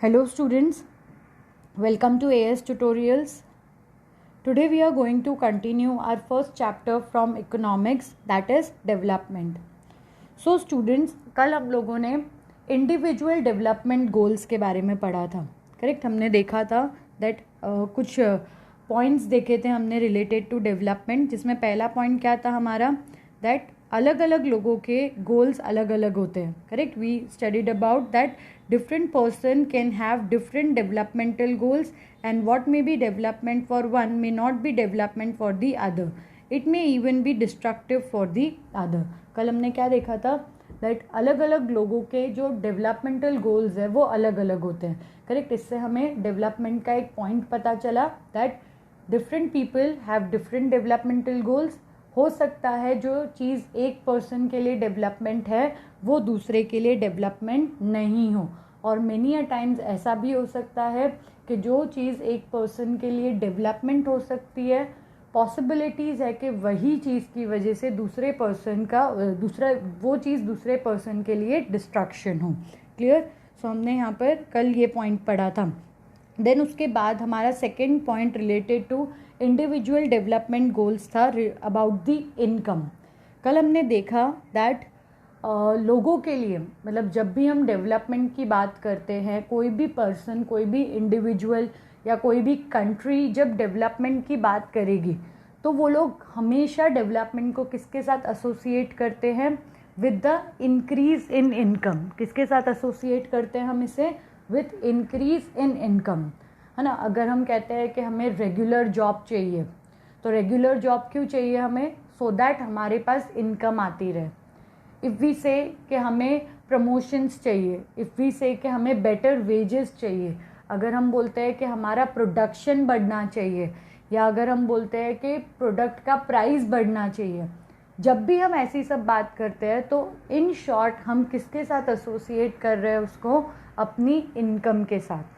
Hello students, welcome to AS Tutorials. Today we are going to continue our first chapter from economics, that is development. So students, कल हम लोगों ने individual development goals के बारे में पढ़ा था, करेक्ट। हमने देखा था दैट कुछ पॉइंट्स देखे थे हमने रिलेटेड टू डेवलपमेंट, जिसमें पहला पॉइंट क्या था हमारा, दैट अलग अलग लोगों के गोल्स अलग अलग होते हैं, correct. We studied about that different person can have different developmental goals and what may be development for one may not be development for the other. It may even be destructive for the other. कल हमने क्या देखा था, that अलग अलग लोगों के जो डेवलपमेंटल गोल्स है वो अलग अलग होते हैं, करेक्ट। इससे हमें डेवलपमेंट का एक पॉइंट पता चला that different people have different developmental goals. हो सकता है जो चीज़ एक पर्सन के लिए डेवलपमेंट है वो दूसरे के लिए डेवलपमेंट नहीं हो, और मेनी अ टाइम्स ऐसा भी हो सकता है कि जो चीज़ एक पर्सन के लिए डेवलपमेंट हो सकती है, पॉसिबिलिटीज़ है कि वही चीज़ की वजह से दूसरे पर्सन का वो चीज़ दूसरे पर्सन के लिए डिस्ट्रक्शन हो। क्लियर। सो हमने यहाँ पर कल ये पॉइंट पढ़ा था। देन उसके बाद हमारा second point related to individual development goals था अबाउट द इनकम। कल हमने देखा दैट लोगों के लिए, मतलब जब भी हम डेवलपमेंट की बात करते हैं, कोई भी पर्सन, कोई भी इंडिविजुअल या कोई भी कंट्री जब डेवलपमेंट की बात करेगी तो वो लोग हमेशा डेवलपमेंट को किसके साथ एसोसिएट करते हैं, with the increase in income. किसके साथ एसोसिएट करते हैं हम इसे, विथ इंक्रीज इन इनकम, है ना। अगर हम कहते हैं कि हमें रेगुलर जॉब चाहिए, तो रेगुलर जॉब क्यों चाहिए हमें, सो दैट हमारे पास इनकम आती रहे। इफ़ वी से कि हमें प्रमोशंस चाहिए, इफ़ वी से कि हमें बेटर वेजेस चाहिए, अगर हम बोलते हैं कि हमारा प्रोडक्शन बढ़ना चाहिए, या अगर हम बोलते हैं कि प्रोडक्ट का प्राइस बढ़ना चाहिए, जब भी हम ऐसी सब बात करते हैं तो इन शॉर्ट हम किसके साथ एसोसिएट कर रहे हैं उसको, अपनी इनकम के साथ।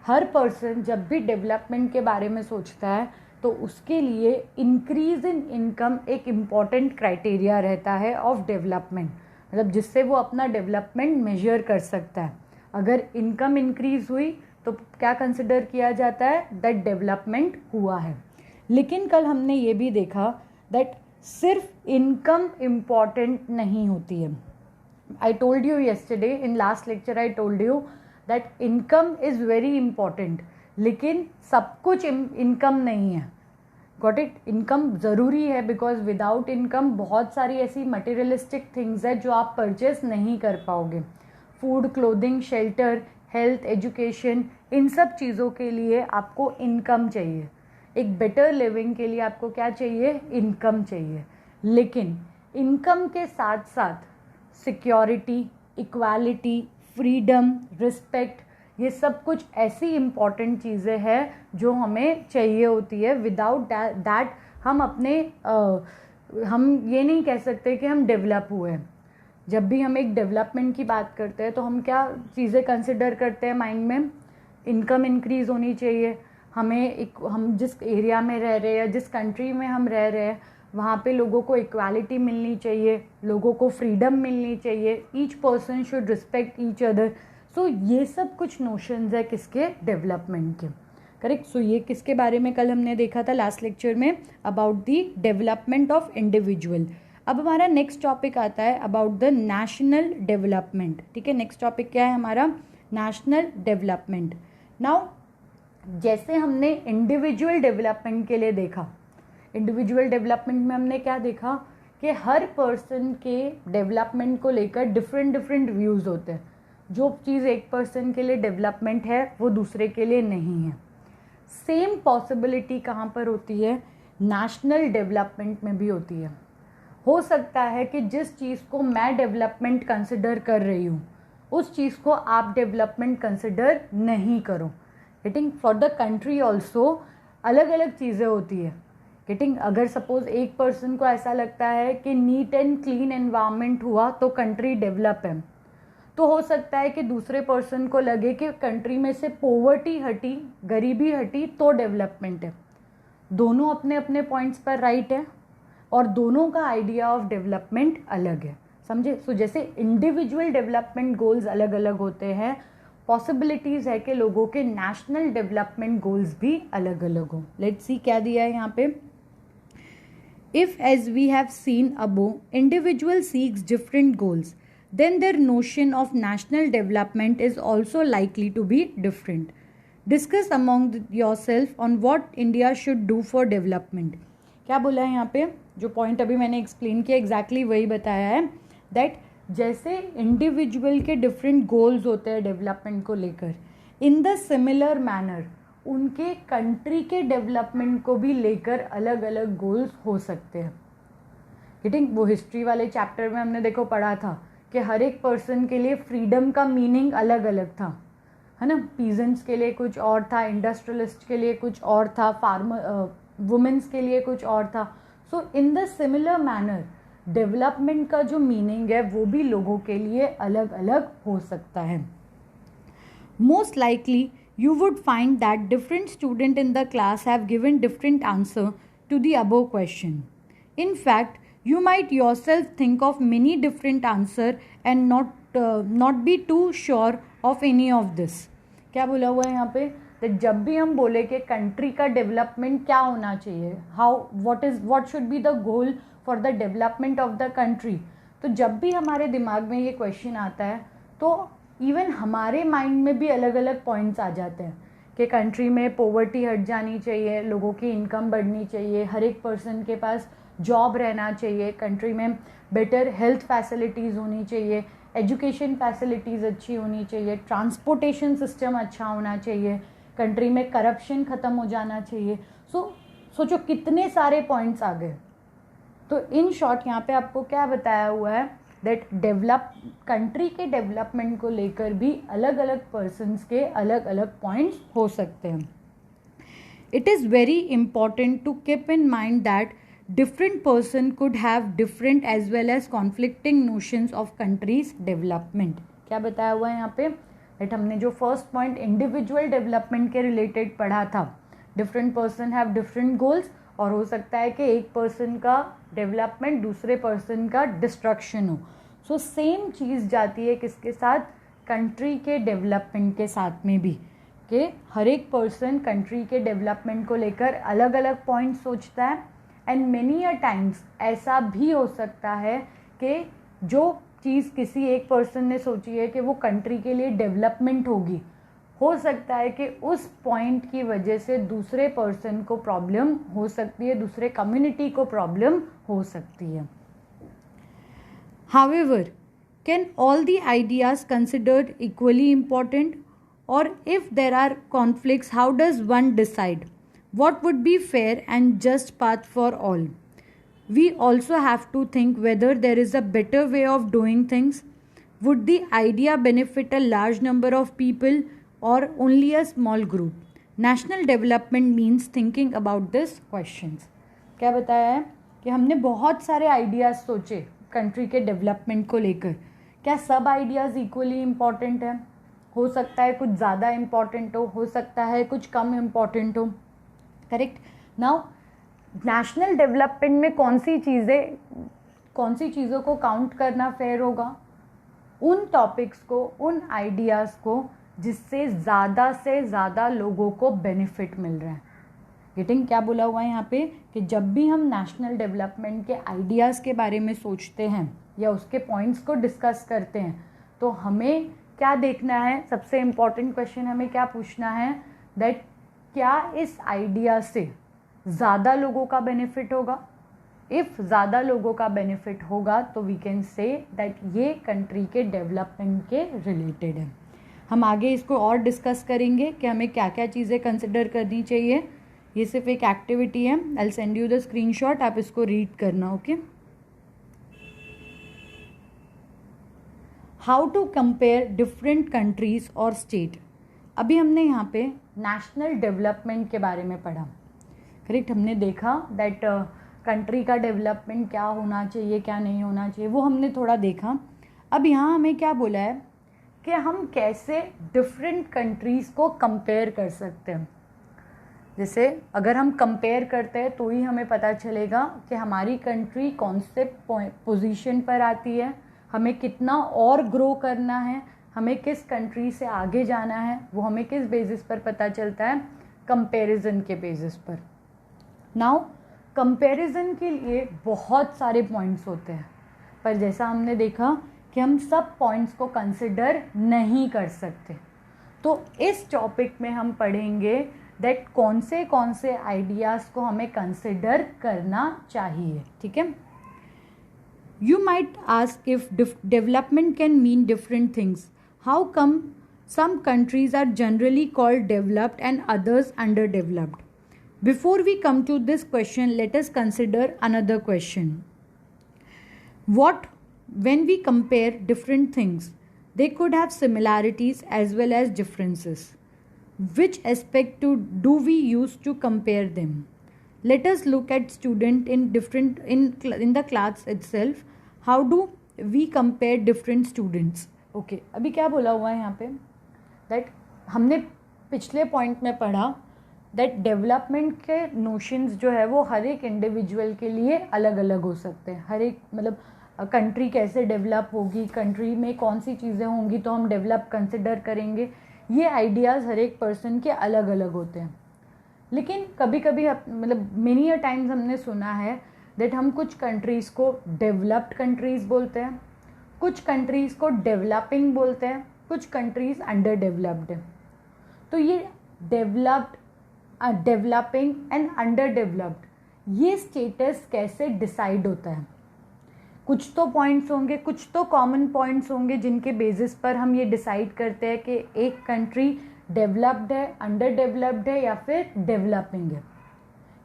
हर पर्सन जब भी डेवलपमेंट के बारे में सोचता है तो उसके लिए इंक्रीज इन इनकम एक इम्पॉर्टेंट क्राइटेरिया रहता है ऑफ डेवलपमेंट, मतलब जिससे वो अपना डेवलपमेंट मेजर कर सकता है। अगर इनकम इंक्रीज हुई तो क्या कंसिडर किया जाता है, दैट डेवलपमेंट हुआ है। लेकिन कल हमने ये भी देखा दैट सिर्फ इनकम इम्पॉर्टेंट नहीं होती है। I told you yesterday in last lecture, I told you that income is very important, लेकिन सब कुछ इनकम नहीं है। Got it. इनकम ज़रूरी है बिकॉज विदाउट इनकम बहुत सारी ऐसी मटेरियलिस्टिक थिंग्स है जो आप परचेस नहीं कर पाओगे। Food, clothing, shelter, health, education, इन सब चीज़ों के लिए आपको इनकम चाहिए। एक बेटर लिविंग के लिए आपको क्या चाहिए, इनकम चाहिए। लेकिन इनकम के साथ साथ सिक्योरिटी, इक्वालिटी, फ्रीडम, रिस्पेक्ट, ये सब कुछ ऐसी इम्पॉर्टेंट चीज़ें हैं जो हमें चाहिए होती है। विदाउट दैट हम ये नहीं कह सकते कि हम डेवलप हुए हैं। जब भी हम एक डेवलपमेंट की बात करते हैं तो हम क्या चीज़ें कंसिडर करते हैं माइंड में, इनकम इंक्रीज़ होनी चाहिए, हम जिस एरिया में रह रहे हैं या जिस कंट्री में हम रह रहे हैं वहाँ पे लोगों को इक्वालिटी मिलनी चाहिए, लोगों को फ्रीडम मिलनी चाहिए, each person should respect each other. So ये सब कुछ नोशंस है किसके, डेवलपमेंट के, करेक्ट। सो ये किसके बारे में कल हमने देखा था लास्ट लेक्चर में, about the development of individual. अब हमारा नेक्स्ट टॉपिक आता है अबाउट द नेशनल डेवलपमेंट। ठीक है, नेक्स्ट टॉपिक क्या है हमारा, नेशनल डेवलपमेंट। नाउ जैसे हमने इंडिविजुअल डेवलपमेंट के लिए देखा, इंडिविजुअल डेवलपमेंट में हमने क्या देखा कि हर पर्सन के डेवलपमेंट को लेकर डिफरेंट व्यूज़ होते हैं। जो चीज़ एक पर्सन के लिए डेवलपमेंट है वो दूसरे के लिए नहीं है। सेम पॉसिबिलिटी कहाँ पर होती है, नेशनल डेवलपमेंट में भी होती है। हो सकता है कि जिस चीज़ को मैं डेवलपमेंट कंसिडर कर रही हूँ उस चीज़ को आप डेवलपमेंट कंसिडर नहीं करो। Getting, for the country also अलग अलग चीज़ें होती है। गेटिंग, अगर सपोज एक पर्सन को ऐसा लगता है कि नीट एंड क्लीन एनवायरनमेंट हुआ तो कंट्री डेवलप है, तो हो सकता है कि दूसरे पर्सन को लगे कि कंट्री में से पॉवर्टी हटी, गरीबी हटी तो डेवलपमेंट है। दोनों अपने अपने पॉइंट्स पर राइट है और दोनों का आइडिया ऑफ डेवलपमेंट अलग है, समझे। सो जैसे इंडिविजुअल डेवलपमेंट गोल्स अलग अलग होते हैं, पॉसिबिलिटीज़ है कि लोगों के नेशनल डेवलपमेंट गोल्स भी अलग अलग हों. लेट्स सी क्या दिया है यहाँ पे. If, as we have seen above, individual seeks different goals, then their notion of national development is also likely to be different. Discuss among yourself on what India should do for development. क्या बोला है यहाँ पे, जो point अभी मैंने explain किया exactly वही बताया है, दैट जैसे इंडिविजुअल के डिफरेंट गोल्स होते हैं डेवलपमेंट को लेकर, इन द सिमिलर मैनर उनके कंट्री के डेवलपमेंट को भी लेकर अलग अलग गोल्स हो सकते हैं. गेटिंग, वो हिस्ट्री वाले चैप्टर में हमने देखो पढ़ा था कि हर एक पर्सन के लिए फ्रीडम का मीनिंग अलग अलग था, है ना. पीजेंट्स के लिए कुछ और था, इंडस्ट्रियलिस्ट के लिए कुछ और था, फार्मर वुमेन्स के लिए कुछ और था. So in the similar manner development का जो मीनिंग है वो भी लोगों के लिए अलग अलग हो सकता है. Most likely you would find that different students in the class have given different answer to the above question. In fact, you might yourself think of many different answer and not be too sure of any of this. क्या बोला हुआ है यहाँ पे, तो जब भी हम बोले कि कंट्री का डेवलपमेंट क्या होना चाहिए, what should be the goal for the development of the country, तो जब भी हमारे दिमाग में ये क्वेश्चन आता है तो इवन हमारे माइंड में भी अलग अलग पॉइंट्स आ जाते हैं कि कंट्री में पॉवर्टी हट जानी चाहिए, लोगों की इनकम बढ़नी चाहिए, हर एक पर्सन के पास जॉब रहना चाहिए, कंट्री में बेटर हेल्थ फैसिलिटीज़ होनी चाहिए, एजुकेशन फैसिलिटीज़ अच्छी होनी चाहिए, ट्रांसपोर्टेशन सिस्टम अच्छा होना चाहिए, कंट्री में करप्शन ख़त्म हो जाना चाहिए. सोचो कितने सारे पॉइंट्स आ गए. तो इन शॉर्ट यहाँ पे आपको क्या बताया हुआ है दैट कंट्री के डेवलपमेंट को लेकर भी अलग अलग पर्सन्स के अलग अलग पॉइंट्स हो सकते हैं. It is very important to keep in mind that different person could have different as well as conflicting notions of countries development. क्या बताया हुआ है यहाँ पे, दैट हमने जो फर्स्ट पॉइंट इंडिविजुअल डेवलपमेंट के रिलेटेड पढ़ा था, different person have different goals, और हो सकता है कि एक पर्सन का डेवलपमेंट दूसरे पर्सन का डिस्ट्रक्शन हो. सो सेम चीज़ जाती है किसके साथ, कंट्री के डेवलपमेंट के साथ में भी, कि हर एक पर्सन कंट्री के डेवलपमेंट को लेकर अलग अलग पॉइंट सोचता है. एंड मेनी अ टाइम्स ऐसा भी हो सकता है कि जो चीज़ किसी एक पर्सन ने सोची है कि वो कंट्री के लिए डेवलपमेंट होगी, हो सकता है कि उस पॉइंट की वजह से दूसरे पर्सन को प्रॉब्लम हो सकती है, दूसरे कम्युनिटी को प्रॉब्लम हो सकती है. However, can all the ideas considered equally important? Or if there are conflicts, how does one decide what would be fair and just path for all? We also have to think whether there is a better way of doing things. Would the idea benefit a large number of people or only a small group? National development means thinking about these questions. क्या बताया है कि हमने बहुत सारे ideas सोचे country के development को लेकर. क्या सब आइडियाज़ इक्वली इम्पॉर्टेंट हैं? हो सकता है कुछ ज़्यादा इम्पॉर्टेंट हो सकता है कुछ कम इम्पॉर्टेंट हो. करेक्ट. नाउ नेशनल डेवलपमेंट में कौन सी चीज़ों को काउंट करना फेयर होगा? उन टॉपिक्स को, उन आइडियाज़ को जिससे ज़्यादा से ज़्यादा लोगों को बेनिफिट मिल रहा है. गेटिंग, क्या बोला हुआ है यहाँ पे कि जब भी हम नेशनल डेवलपमेंट के आइडियाज़ के बारे में सोचते हैं या उसके पॉइंट्स को डिस्कस करते हैं तो हमें क्या देखना है, सबसे इम्पॉर्टेंट क्वेश्चन हमें क्या पूछना है, दैट क्या इस आइडिया से ज़्यादा लोगों का बेनिफिट होगा? इफ़ ज़्यादा लोगों का बेनिफिट होगा तो वी कैन से दैट ये कंट्री के डेवलपमेंट के रिलेटेड है. हम आगे इसको और डिस्कस करेंगे कि हमें क्या क्या चीज़ें कंसिडर करनी चाहिए. ये सिर्फ एक एक्टिविटी है. I will send you the screenshot, आप इसको रीड करना. Okay. How to compare different countries और स्टेट. अभी हमने यहाँ पे नेशनल डेवलपमेंट के बारे में पढ़ा. करेक्ट. हमने देखा दैट कंट्री का डेवलपमेंट क्या होना चाहिए, क्या नहीं होना चाहिए, वो हमने थोड़ा देखा. अब यहाँ हमें क्या बोला है कि हम कैसे डिफरेंट कंट्रीज़ को कंपेयर कर सकते हैं. जैसे अगर हम कंपेयर करते हैं तो ही हमें पता चलेगा कि हमारी कंट्री कौन से पोजीशन पर आती है, हमें कितना और ग्रो करना है, हमें किस कंट्री से आगे जाना है वो हमें किस बेसिस पर पता चलता है, कंपैरिजन के बेसिस पर। नाउ कंपैरिजन के लिए बहुत सारे पॉइंट्स होते हैं, पर जैसा हमने देखा कि हम सब पॉइंट्स को कंसिडर नहीं कर सकते, तो इस टॉपिक में हम पढ़ेंगे दैट कौन से आइडियाज़ को हमें कंसिडर करना चाहिए। ठीक है, you might ask if development can mean different things, how come some countries are generally called developed and others underdeveloped? Before we come to this question, let us consider another question. When we compare different things, they could have similarities as well as differences. Which aspect do we use to compare them? Let us look at student in the class itself. How do we compare different students? Okay, अभी क्या बोला हुआ है यहाँ पे, that हमने पिछले point में पढ़ा दैट डेवलपमेंट के नोशंस जो है वो हर एक इंडिविजुअल के लिए अलग अलग हो सकते हैं। हर एक मतलब कंट्री कैसे डेवलप होगी, कंट्री में कौन सी चीज़ें होंगी तो हम डेवलप कंसिडर करेंगे, ये आइडियाज़ हर एक पर्सन के अलग अलग होते हैं। लेकिन कभी कभी मतलब मेनी अ टाइम्स हमने सुना है दैट हम कुछ कंट्रीज़ को डेवलप्ड कंट्रीज़ बोलते हैं, कुछ कंट्रीज़ को डेवलपिंग बोलते हैं, कुछ कंट्रीज़ अंडर डेवलप्ड है। तो ये developed, developing and under developed ये स्टेटस कैसे डिसाइड होता है? कुछ तो पॉइंट्स होंगे, कुछ तो कॉमन पॉइंट्स होंगे जिनके बेसिस पर हम ये डिसाइड करते हैं कि एक कंट्री डेवलप्ड है, अंडर डेवलप्ड है या फिर डेवलपिंग है।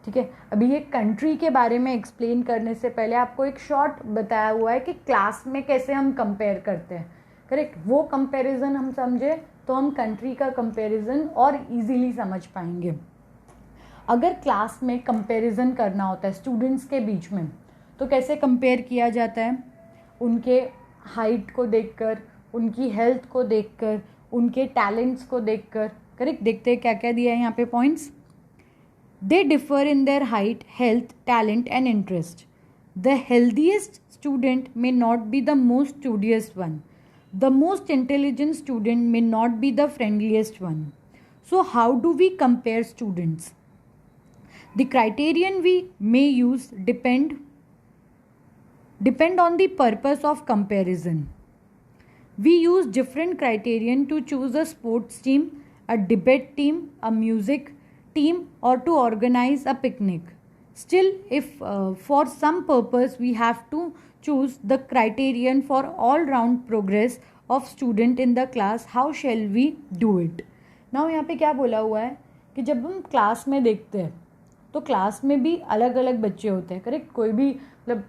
ठीक है, अभी ये कंट्री के बारे में एक्सप्लेन करने से पहले आपको एक शॉर्ट बताया हुआ है कि क्लास में कैसे हम कंपेयर करते हैं। करेक्ट, वो कंपैरिजन हम समझे तो हम कंट्री का कंपैरिजन और इजीली समझ पाएंगे। अगर क्लास में कंपैरिजन करना होता है स्टूडेंट्स के बीच में तो कैसे कंपेयर किया जाता है? उनके हाइट को देखकर, उनकी हेल्थ को देखकर, उनके टैलेंट्स को देखकर। करेक्ट, देखते हैं क्या क्या दिया है यहाँ पे points. They differ in their height, health, talent and interest. The healthiest student may not be the most studious one. The most intelligent student may not be the friendliest one. So how do we compare students? The criterion we may use depend on the purpose of comparison. We use different criterion to choose a sports team, a debate team, a music team, or to organize a picnic. Still, if for some purpose we have to choose the criterion for all round progress of student in the class, how shall we do it? Now यहाँ पे क्या बोला हुआ है कि जब हम class में देखते हैं तो क्लास में भी अलग अलग बच्चे होते हैं। करेक्ट, कोई भी मतलब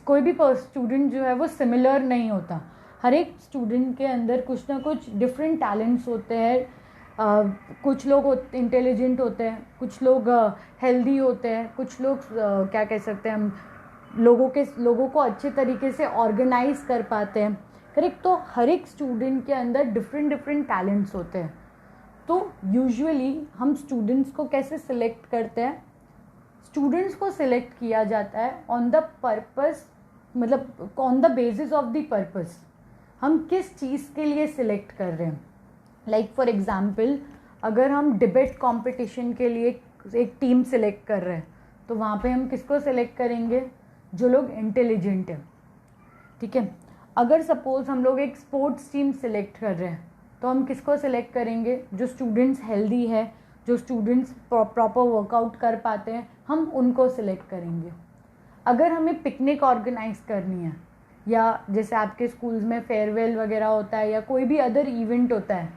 कोई भी स्टूडेंट जो है वो सिमिलर नहीं होता। हर एक स्टूडेंट के अंदर कुछ ना कुछ डिफरेंट टैलेंट्स होते हैं। कुछ लोग इंटेलिजेंट होते हैं, कुछ लोग हेल्दी होते हैं, कुछ लोग क्या कह सकते हैं हम लोगों को अच्छे तरीके से ऑर्गेनाइज कर पाते हैं। करेक्ट, तो हर एक स्टूडेंट के अंदर डिफरेंट टैलेंट्स होते हैं। तो यूजुअली हम स्टूडेंट्स को कैसे सिलेक्ट करते हैं? स्टूडेंट्स को सिलेक्ट किया जाता है ऑन द पर्पस, मतलब on the basis of the purpose. हम किस चीज़ के लिए सिलेक्ट कर रहे हैं। लाइक फॉर एग्जाम्पल, अगर हम डिबेट कॉम्पिटिशन के लिए एक टीम सिलेक्ट कर रहे हैं तो वहाँ पे हम किसको सिलेक्ट करेंगे? जो लोग इंटेलिजेंट हैं। ठीक है, अगर सपोज हम लोग एक स्पोर्ट्स टीम सिलेक्ट कर रहे हैं तो हम किसको सिलेक्ट करेंगे? जो स्टूडेंट्स हेल्दी है, जो स्टूडेंट्स प्रॉपर वर्कआउट कर पाते हैं, हम उनको सिलेक्ट करेंगे। अगर हमें पिकनिक ऑर्गेनाइज करनी है या जैसे आपके स्कूल्स में फेयरवेल वगैरह होता है या कोई भी अदर इवेंट होता है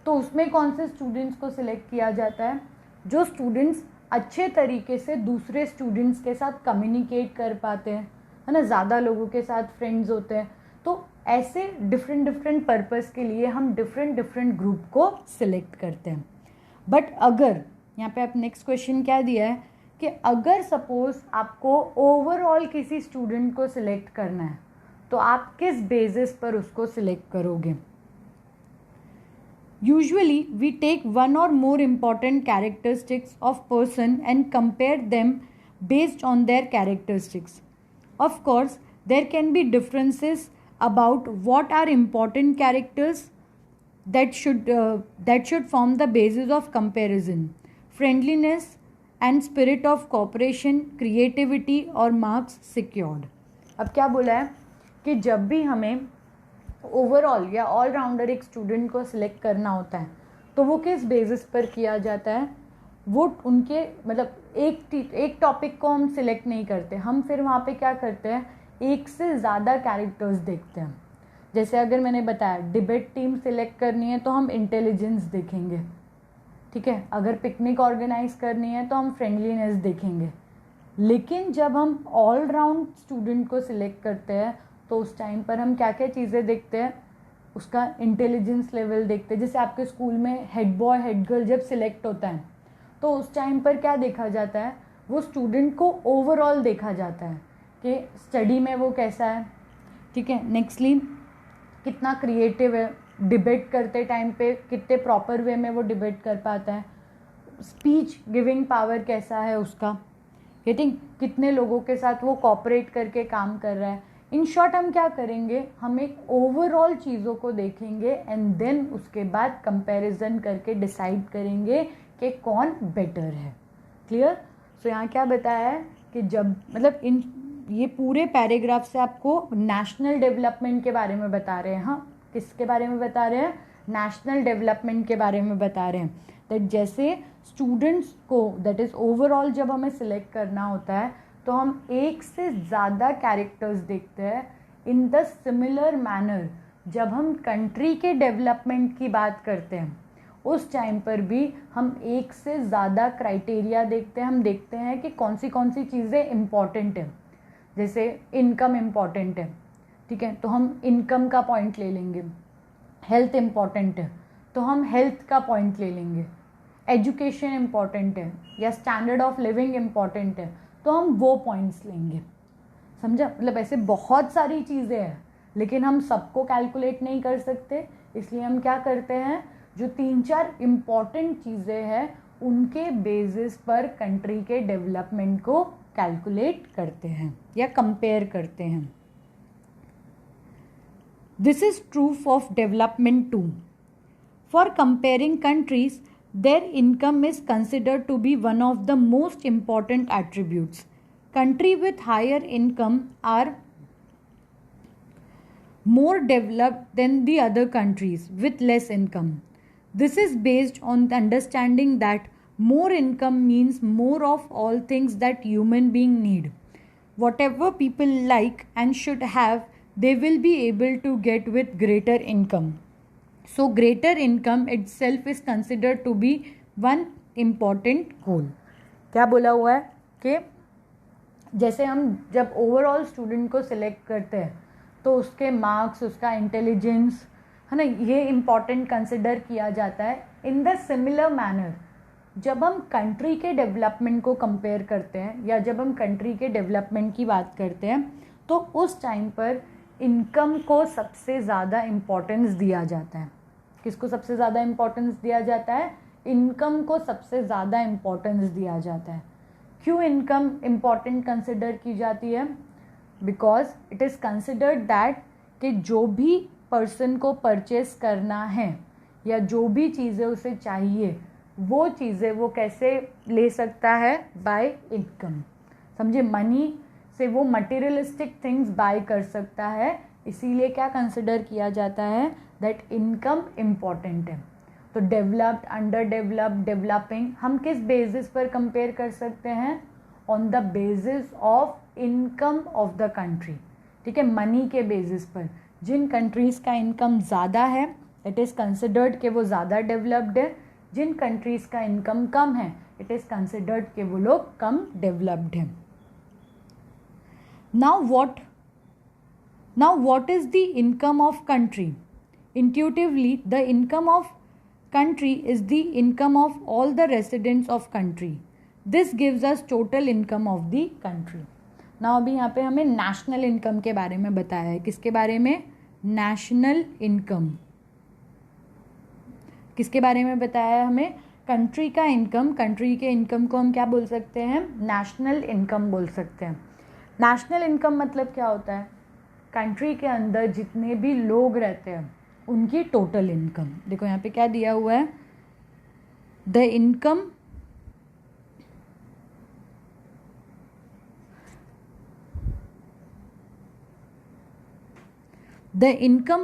तो उसमें कौन से स्टूडेंट्स को सिलेक्ट किया जाता है? जो स्टूडेंट्स अच्छे तरीके से दूसरे स्टूडेंट्स के साथ कम्युनिकेट कर पाते हैं, है ना, ज़्यादा लोगों के साथ फ्रेंड्स होते हैं। तो ऐसे डिफरेंट पर्पस के लिए हम डिफरेंट ग्रुप को सिलेक्ट करते हैं। बट अगर यहाँ पे आप नेक्स्ट क्वेश्चन क्या दिया है कि अगर सपोज आपको ओवरऑल किसी स्टूडेंट को सिलेक्ट करना है तो आप किस बेसिस पर उसको सिलेक्ट करोगे? Usually, we take one or more important characteristics of person and compare them based on their characteristics. Of course, there can be differences about what are important characters that should form the basis of comparison. Friendliness and spirit of cooperation, creativity और marks secured. अब क्या बोला है कि जब भी हमें overall या ऑलराउंडर एक स्टूडेंट को सिलेक्ट करना होता है तो वो किस बेसिस पर किया जाता है, वो उनके मतलब एक टॉपिक को हम सिलेक्ट नहीं करते, हम फिर वहाँ पे क्या करते हैं, एक से ज़्यादा कैरेक्टर्स देखते हैं. जैसे अगर मैंने बताया डिबेट टीम सिलेक्ट करनी है तो हम इंटेलिजेंस देखेंगे, ठीक है. अगर पिकनिक ऑर्गेनाइज करनी है तो हम फ्रेंडलीनेस देखेंगे. लेकिन जब हम ऑल राउंड स्टूडेंट को सिलेक्ट करते हैं तो उस टाइम पर हम क्या क्या चीज़ें देखते हैं, उसका इंटेलिजेंस लेवल देखते हैं. जैसे आपके स्कूल में हेड बॉय हेड गर्ल जब सिलेक्ट होता है तो उस टाइम पर क्या देखा जाता है, वो स्टूडेंट को ओवरऑल देखा जाता है कि स्टडी में वो कैसा है, ठीक है. नेक्स्टली कितना क्रिएटिव है, डिबेट करते टाइम पे कितने प्रॉपर वे में वो डिबेट कर पाता है, स्पीच गिविंग पावर कैसा है उसका, गेटिंग कितने लोगों के साथ वो कोऑपरेट करके काम कर रहा है. इन शॉर्ट हम क्या करेंगे, हम एक ओवरऑल चीज़ों को देखेंगे एंड देन उसके बाद कंपैरिजन करके डिसाइड करेंगे कि कौन बेटर है. क्लियर. सो यहाँ क्या बताया है कि जब मतलब इन ये पूरे पैराग्राफ से आपको नेशनल डेवलपमेंट के बारे में बता रहे हैं. हाँ, किसके बारे में बता रहे हैं, नेशनल डेवलपमेंट के बारे में बता रहे हैं. दैट जैसे स्टूडेंट्स को दैट इज़ ओवरऑल जब हमें सिलेक्ट करना होता है तो हम एक से ज़्यादा कैरेक्टर्स देखते हैं. इन द सिमिलर मैनर जब हम कंट्री के डेवलपमेंट की बात करते हैं उस टाइम पर भी हम एक से ज़्यादा क्राइटेरिया देखते हैं. हम देखते हैं कि कौन सी चीज़ें इम्पॉर्टेंट है. जैसे इनकम इम्पॉर्टेंट है, ठीक है, तो हम इनकम का पॉइंट ले लेंगे. हेल्थ इम्पॉर्टेंट है तो हम हेल्थ का पॉइंट ले लेंगे. एजुकेशन इम्पॉर्टेंट है या स्टैंडर्ड ऑफ लिविंग इम्पॉर्टेंट है तो हम वो पॉइंट्स लेंगे. समझा. मतलब ऐसे बहुत सारी चीज़ें हैं लेकिन हम सबको कैलकुलेट नहीं कर सकते, इसलिए हम क्या करते हैं, जो 3-4 इम्पॉर्टेंट चीज़ें हैं उनके बेसिस पर कंट्री के डेवलपमेंट को कैलकुलेट करते हैं या कंपेयर करते हैं. This is true of development too. For comparing countries, their income is considered to be one of the most important attributes. Countries with higher income are more developed than the other countries with less income. This is based on the understanding that more income means more of all things that human beings need. Whatever people like and should have, they will be able to get with greater income. So greater income itself is considered to be one important goal. क्या बोला हुआ है कि जैसे हम जब overall student को select करते हैं तो उसके मार्क्स, उसका इंटेलिजेंस है ना, ये इम्पॉर्टेंट कंसिडर किया जाता है. इन द सिमिलर मैनर जब हम कंट्री के डेवलपमेंट को कंपेयर करते हैं या जब हम कंट्री के डेवलपमेंट की बात करते हैं तो उस टाइम पर इनकम को सबसे ज़्यादा इम्पोर्टेंस दिया जाता है. किसको सबसे ज़्यादा इम्पोर्टेंस दिया जाता है, इनकम को सबसे ज़्यादा इम्पोर्टेंस दिया जाता है. क्यों इनकम इम्पॉर्टेंट कंसिडर की जाती है, because it is considered that कि जो भी पर्सन को परचेस करना है या जो भी चीज़ें उसे चाहिए वो चीज़ें वो कैसे ले सकता है, बाय इनकम. समझे, मनी से वो मटेरियलिस्टिक थिंग्स बाय कर सकता है. इसीलिए क्या कंसिडर किया जाता है, दैट इनकम इम्पॉर्टेंट है. तो डेवलप्ड, अंडर डेवलप्ड, डेवलपिंग हम किस बेसिस पर कंपेयर कर सकते हैं, on the basis of income of the country. ठीक है, मनी के बेसिस पर. जिन कंट्रीज़ का इनकम ज़्यादा है इट इज़ कंसिडर्ड कि वो ज़्यादा डेवलप्ड है. जिन कंट्रीज़ का इनकम कम है इट इज़ कंसिडर्ड कि वो लोग कम डेवलप्ड हैं. Now what is the income of country? Intuitively, the income of country is the income of all the residents of country. This gives us total income of the country. Now अभी यहाँ पे हमें national income के बारे में बताया है. किसके बारे में, national income. किसके बारे में बताया है हमें, कंट्री का इनकम. कंट्री के इनकम को हम क्या बोल सकते हैं, नेशनल इनकम बोल सकते हैं. नेशनल इनकम मतलब क्या होता है, कंट्री के अंदर जितने भी लोग रहते हैं उनकी टोटल इनकम। देखो यहाँ पे क्या दिया हुआ है, the income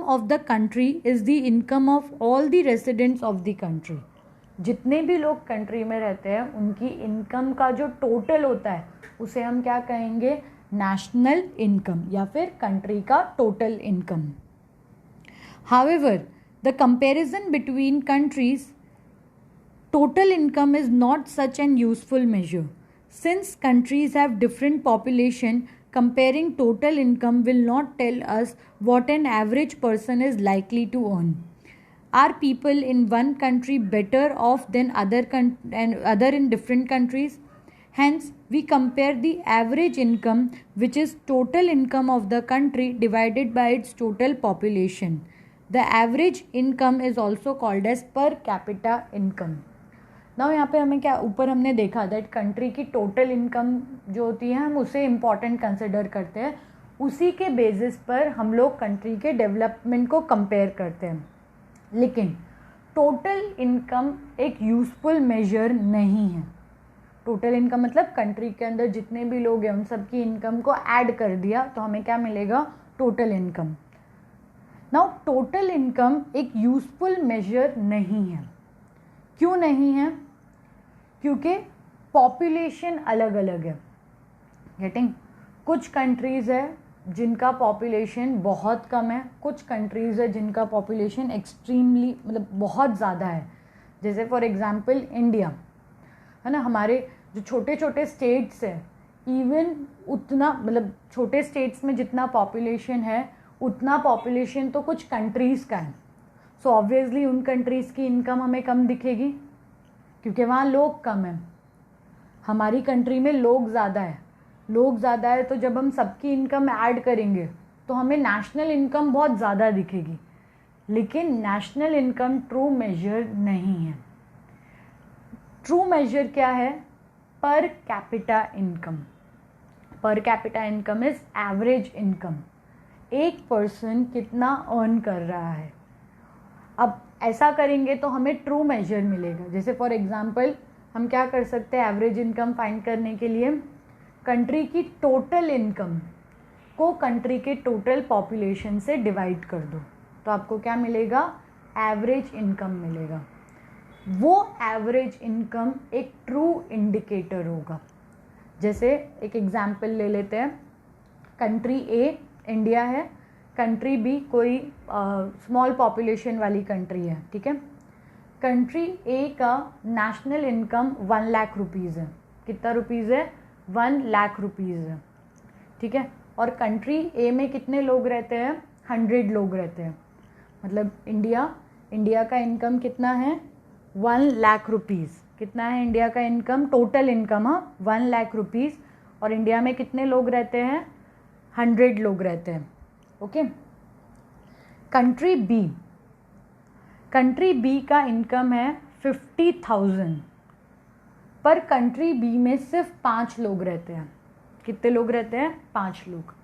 of the country is the income of all the residents of the country. जितने भी लोग कंट्री में रहते हैं उनकी इनकम का जो टोटल होता है उसे हम क्या कहेंगे, नेशनल इनकम या फिर कंट्री का total income. However the comparison between countries total income is not such an useful measure. Since countries have different population, comparing total income will not tell us what an average person is likely to earn. Are people in one country better off than other in different countries? Hence, we compare the average income, which is total income of the country divided by its total population. The average income is also called as per capita income. Now यहाँ पे हमें क्या, ऊपर हमने देखा that country की total income जो होती है हम उसे इम्पॉर्टेंट कंसिडर करते हैं, उसी के बेसिस पर हम लोग कंट्री के डेवलपमेंट को कंपेयर करते हैं। लेकिन टोटल इनकम एक यूजफुल मेजर नहीं है। टोटल इनकम मतलब कंट्री के अंदर जितने भी लोग हैं उन सबकी इनकम को ऐड कर दिया तो हमें क्या मिलेगा, total income. Now total income एक यूजफुल मेजर नहीं है। क्यों नहीं है? क्योंकि पॉपुलेशन अलग अलग है। गेटिंग, कुछ कंट्रीज़ है जिनका पॉपुलेशन बहुत कम है, कुछ कंट्रीज़ है जिनका पॉपुलेशन एक्सट्रीमली मतलब बहुत ज़्यादा है। जैसे फॉर एग्जांपल इंडिया है ना, हमारे जो छोटे छोटे स्टेट्स है इवन उतना मतलब छोटे स्टेट्स में जितना पॉपुलेशन है उतना पॉपुलेशन तो कुछ कंट्रीज़ का है। सो ऑब्वियसली उन कंट्रीज़ की इनकम हमें कम दिखेगी क्योंकि वहाँ लोग कम हैं। हमारी कंट्री में लोग ज़्यादा है तो जब हम सबकी इनकम ऐड करेंगे तो हमें नेशनल इनकम बहुत ज़्यादा दिखेगी, लेकिन नेशनल इनकम ट्रू मेजर नहीं है। ट्रू मेजर क्या है? पर कैपिटा इनकम। पर capita income is average income. एक पर्सन कितना अर्न कर रहा है। अब ऐसा करेंगे तो हमें ट्रू मेजर मिलेगा। जैसे फॉर एग्जांपल हम क्या कर सकते हैं, एवरेज इनकम फाइंड करने के लिए कंट्री की टोटल इनकम को कंट्री के टोटल पॉपुलेशन से डिवाइड कर दो तो आपको क्या मिलेगा, एवरेज इनकम मिलेगा। वो एवरेज इनकम एक ट्रू इंडिकेटर होगा। जैसे एक एग्जांपल ले लेते हैं, कंट्री ए इंडिया है, कंट्री बी कोई स्मॉल पॉपुलेशन वाली कंट्री है, ठीक है। कंट्री ए का नेशनल इनकम 1 लाख रुपीज़ है। कितना रुपीज़ है? 1 लाख रुपीज़ है, ठीक है। और कंट्री ए में कितने लोग रहते हैं? 100 लोग रहते हैं। मतलब इंडिया का इनकम कितना है? 1 लाख रुपीज़। कितना है इंडिया का इनकम? टोटल इनकम, हाँ, 1 लाख रुपीज़। और इंडिया में कितने लोग रहते हैं? 100 लोग रहते हैं, ओके। कंट्री बी का इनकम है 50,000, पर कंट्री बी में सिर्फ 5 लोग रहते हैं। कितने लोग रहते हैं? 5 लोग।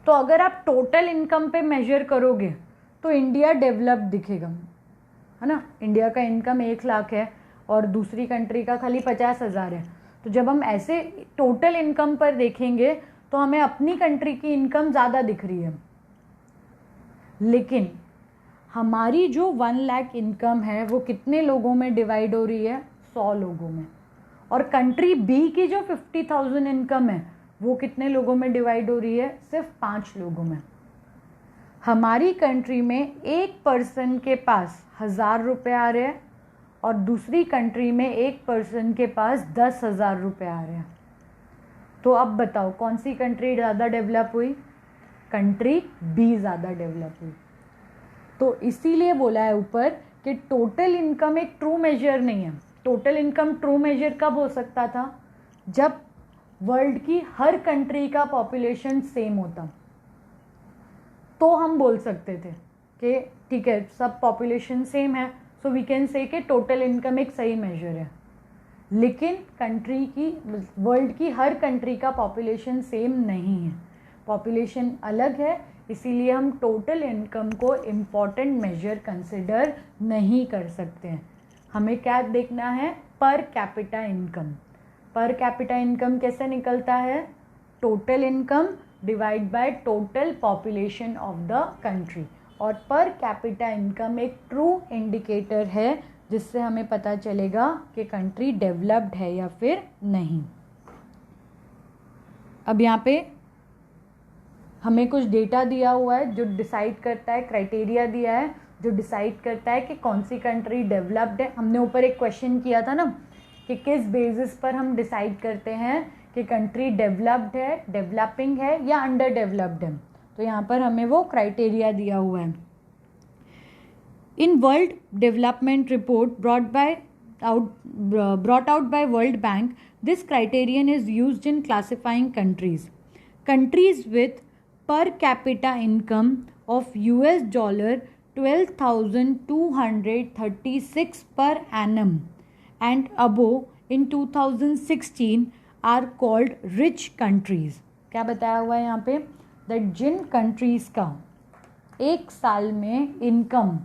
तो अगर आप टोटल इनकम पे मेजर करोगे तो इंडिया डेवलप्ड दिखेगा, है ना। इंडिया का इनकम 1 लाख है और दूसरी कंट्री का खाली 50,000 है। तो जब हम ऐसे टोटल इनकम पर देखेंगे तो हमें अपनी कंट्री की इनकम ज़्यादा दिख रही है। लेकिन हमारी जो 1 लाख इनकम है वो कितने लोगों में डिवाइड हो रही है? 100 लोगों में। और कंट्री बी की जो 50,000 इनकम है वो कितने लोगों में डिवाइड हो रही है? सिर्फ 5 लोगों में। हमारी कंट्री में एक पर्सन के पास 1000 रुपये आ रहे हैं और दूसरी कंट्री में एक पर्सन के पास 10,000 रुपये आ रहे हैं। तो अब बताओ कौन सी कंट्री ज़्यादा डेवलप हुई? कंट्री बी ज़्यादा डेवलप हुई। तो इसीलिए बोला है ऊपर कि टोटल इनकम एक ट्रू मेजर नहीं है। टोटल इनकम ट्रू मेजर कब हो सकता था? जब वर्ल्ड की हर कंट्री का पॉपुलेशन सेम होता, तो हम बोल सकते थे कि ठीक है सब पॉपुलेशन सेम है, सो वी कैन से कि टोटल इनकम एक सही मेजर है। लेकिन वर्ल्ड की हर कंट्री का पॉपुलेशन सेम नहीं है। पॉपुलेशन अलग है, इसीलिए हम टोटल इनकम को इम्पॉर्टेंट मेजर कंसिडर नहीं कर सकते हैं। हमें क्या देखना है, पर कैपिटा इनकम। पर कैपिटा इनकम कैसे निकलता है, total income divide by total population of the country. और पर कैपिटा इनकम एक ट्रू इंडिकेटर है जिससे हमें पता चलेगा कि कंट्री डेवलप्ड है या फिर नहीं। अब यहाँ पे हमें कुछ डेटा दिया हुआ है जो डिसाइड करता है, क्राइटेरिया दिया है जो डिसाइड करता है कि कौन सी कंट्री डेवलप्ड है। हमने ऊपर एक क्वेश्चन किया था ना कि किस बेसिस पर हम डिसाइड करते हैं कि कंट्री डेवलप्ड है, डेवलपिंग है या अंडर डेवलप्ड है। तो यहाँ पर हमें वो क्राइटेरिया दिया हुआ है। In world development report brought out by World Bank, this criterion is used in classifying countries. Countries with per capita income of $12,236 per annum and above in 2016 are called rich countries. क्या बताया हुआ है यहाँ पे, that Jin countries का एक साल में इनकम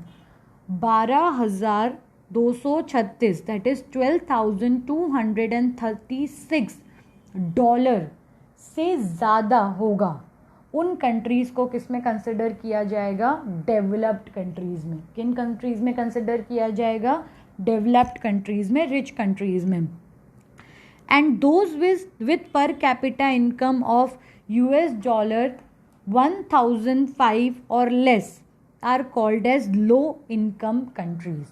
12,236 दैट इज $12,236 से ज़्यादा होगा, उन कंट्रीज़ को किस में कंसिडर किया जाएगा, डेवलप्ड कंट्रीज़ में। किन कंट्रीज़ में कंसिडर किया जाएगा, डेवलप्ड कंट्रीज़ में, रिच कंट्रीज़ में। And those with per capita income of $1,005 और less are called as low income countries.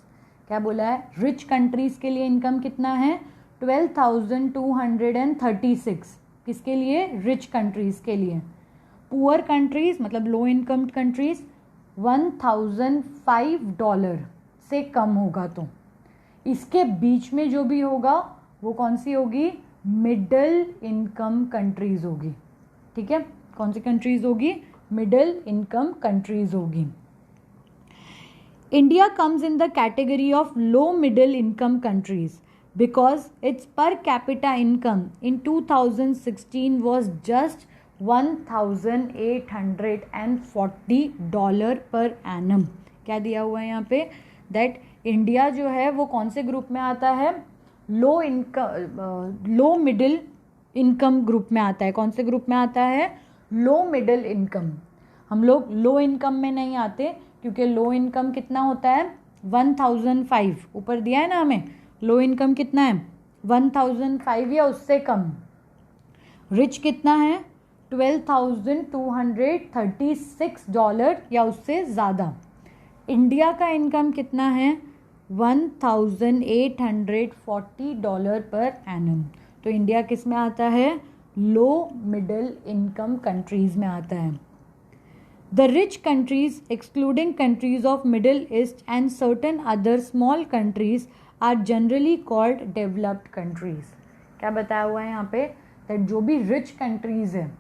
क्या बोला है, रिच कंट्रीज के लिए इनकम कितना है 12,236, किसके लिए, रिच कंट्रीज के लिए। पुअर कंट्रीज मतलब लो इनकम कंट्रीज $1,005 से कम होगा। तो इसके बीच में जो भी होगा वो कौन सी होगी, मिडल इनकम कंट्रीज होगी। ठीक है, कौन सी कंट्रीज होगी, मिडल इनकम कंट्रीज होगी। India comes in the category of low middle income countries because its per capita income in 2016 was just $1,840 per annum। क्या दिया हुआ है यहाँ पे, that इंडिया जो है वो कौन से ग्रुप में आता है, लो मिडिल इनकम ग्रुप में आता है। कौन से ग्रुप में आता है, लो मिडिल इनकम। हम लोग लो इनकम में नहीं आते क्योंकि लो इनकम कितना होता है 1,005, ऊपर दिया है ना हमें, लो इनकम कितना है 1,005 या उससे कम। रिच कितना है $12,236 या उससे ज़्यादा। इंडिया का इनकम कितना है $1,840 पर एनम। तो इंडिया किस में आता है, लो मिडिल इनकम कंट्रीज़ में आता है। The rich countries, excluding countries of Middle East and certain other small countries, are generally called developed countries। क्या बताया हुआ है यहाँ पे, that जो भी rich countries हैं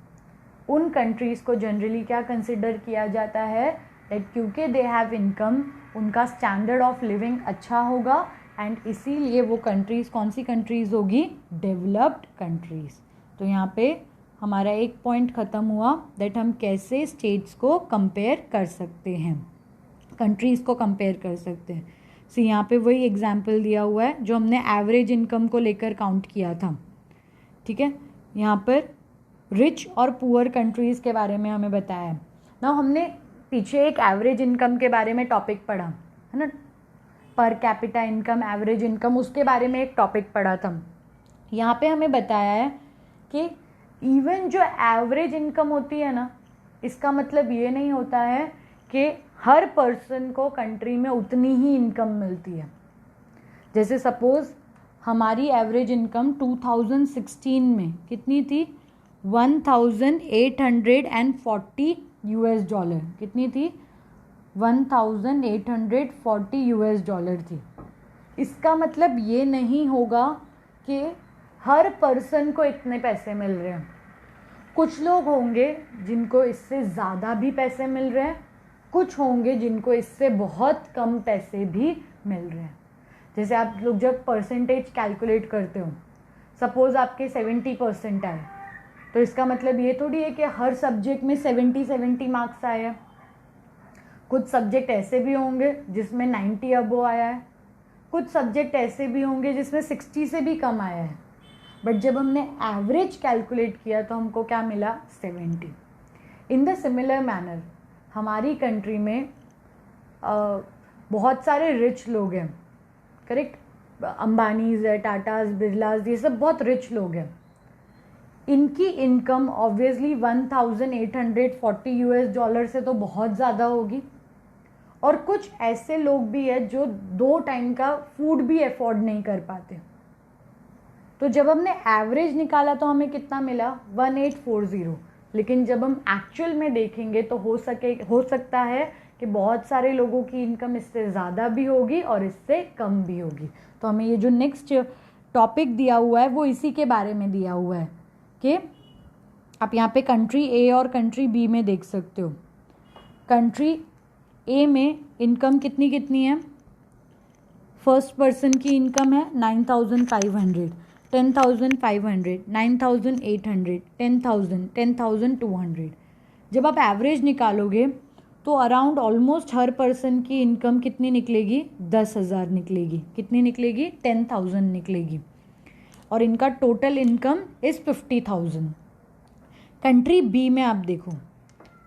उन countries को generally क्या consider किया जाता है, that क्योंकि they have income उनका standard of living अच्छा होगा and इसीलिए वो countries कौन सी countries होगी, developed countries। तो यहाँ पे हमारा एक पॉइंट ख़त्म हुआ दैट हम कैसे स्टेट्स को कंपेयर कर सकते हैं, कंट्रीज़ को कंपेयर कर सकते हैं। सी यहाँ पे वही एग्जांपल दिया हुआ है जो हमने एवरेज इनकम को लेकर काउंट किया था। ठीक है, यहाँ पर रिच और पुअर कंट्रीज़ के बारे में हमें बताया है ना। हमने पीछे एक एवरेज इनकम के बारे में टॉपिक पढ़ा है ना, पर कैपिटा इनकम, एवरेज इनकम, उसके बारे में एक टॉपिक पढ़ा था। यहाँ पे हमें बताया है कि इवन जो एवरेज इनकम होती है ना, इसका मतलब ये नहीं होता है कि हर पर्सन को कंट्री में उतनी ही इनकम मिलती है। जैसे सपोज़ हमारी एवरेज इनकम 2016 में कितनी थी, $1,840 कितनी थी, $1,840 थी। इसका मतलब ये नहीं होगा कि हर पर्सन को इतने पैसे मिल रहे हैं। कुछ लोग होंगे जिनको इससे ज़्यादा भी पैसे मिल रहे हैं, कुछ होंगे जिनको इससे बहुत कम पैसे भी मिल रहे हैं। जैसे आप लोग जब परसेंटेज कैलकुलेट करते हो, सपोज़ आपके 70% आए तो इसका मतलब ये थोड़ी है कि हर सब्जेक्ट में 70 मार्क्स आए हैं। कुछ सब्जेक्ट ऐसे भी होंगे जिसमें 90 अबो आया है, कुछ सब्जेक्ट ऐसे भी होंगे जिसमें 60 से भी कम आया है, बट जब हमने एवरेज कैलकुलेट किया तो हमको क्या मिला, 70। इन द सिमिलर मैनर हमारी कंट्री में बहुत सारे रिच लोग हैं, करेक्ट, अंबानीज है, टाटाज, बिरलाज, ये सब बहुत रिच लोग हैं। इनकी इनकम ऑब्वियसली 1840 यूएस डॉलर से तो बहुत ज़्यादा होगी, और कुछ ऐसे लोग भी हैं जो 2 टाइम का फूड भी अफोर्ड नहीं कर पाते। तो जब हमने एवरेज निकाला तो हमें कितना मिला, 1840, लेकिन जब हम एक्चुअल में देखेंगे तो हो सकता है कि बहुत सारे लोगों की इनकम इससे ज़्यादा भी होगी और इससे कम भी होगी। तो हमें ये जो नेक्स्ट टॉपिक दिया हुआ है वो इसी के बारे में दिया हुआ है कि आप यहाँ पे कंट्री ए और कंट्री बी में देख सकते हो। कंट्री ए में इनकम कितनी है, फर्स्ट पर्सन की इनकम है 9,500, 10,500, 9,800, 10,000, 10,200। जब आप एवरेज निकालोगे तो अराउंड ऑलमोस्ट हर पर्सन की इनकम कितनी निकलेगी, 10,000 निकलेगी। कितनी निकलेगी, 10,000 निकलेगी, और इनका total income is 50,000। Country B में आप देखो,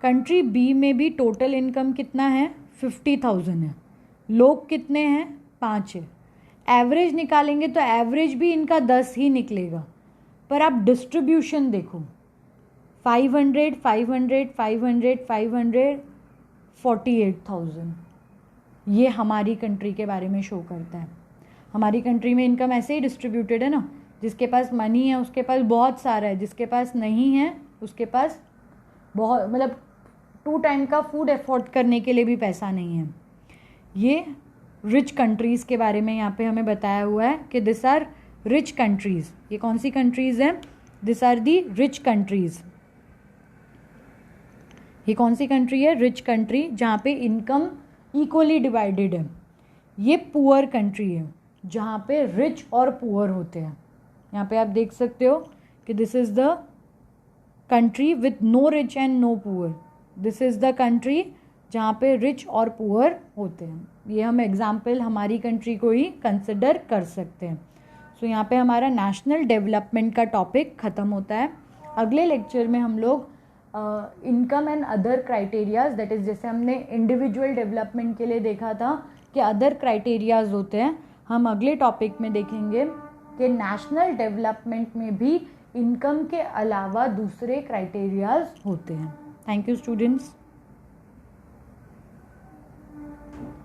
कंट्री बी में भी टोटल इनकम कितना है, 50,000 है, लोग कितने हैं, 5 है। एवरेज निकालेंगे तो एवरेज भी इनका 10 ही निकलेगा, पर आप डिस्ट्रीब्यूशन देखो, 500, 500, 500, 500, 48,000। ये हमारी कंट्री के बारे में शो करता है। हमारी कंट्री में इनकम ऐसे ही डिस्ट्रीब्यूटेड है ना, जिसके पास मनी है उसके पास बहुत सारा है, जिसके पास नहीं है उसके पास बहुत, मतलब 2 टाइम का फूड अफोर्ड करने के लिए भी पैसा नहीं है। ये रिच कंट्रीज़ के बारे में यहाँ पे हमें बताया हुआ है कि दिस आर रिच कंट्रीज़। ये कौन सी कंट्रीज़ हैं, this are the rich countries. ये कौन सी कंट्री है, रिच कंट्री, जहाँ पे इनकम इक्वली डिवाइडेड है। ये पुअर कंट्री है जहाँ पे रिच और पुअर होते हैं। यहाँ पे आप देख सकते हो कि this is the country with no rich and no poor. This is the country जहाँ पे रिच और पुअर होते हैं। ये हम एग्जाम्पल हमारी कंट्री को ही कंसिडर कर सकते हैं। सो यहाँ पे हमारा नेशनल डेवलपमेंट का टॉपिक ख़त्म होता है। अगले लेक्चर में हम लोग income and other criterias, that is जैसे हमने इंडिविजुअल डेवलपमेंट के लिए देखा था कि अदर क्राइटेरियाज होते हैं, हम अगले टॉपिक में देखेंगे कि नेशनल डेवलपमेंट में भी इनकम के अलावा दूसरे क्राइटेरियाज होते हैं। Thank you students.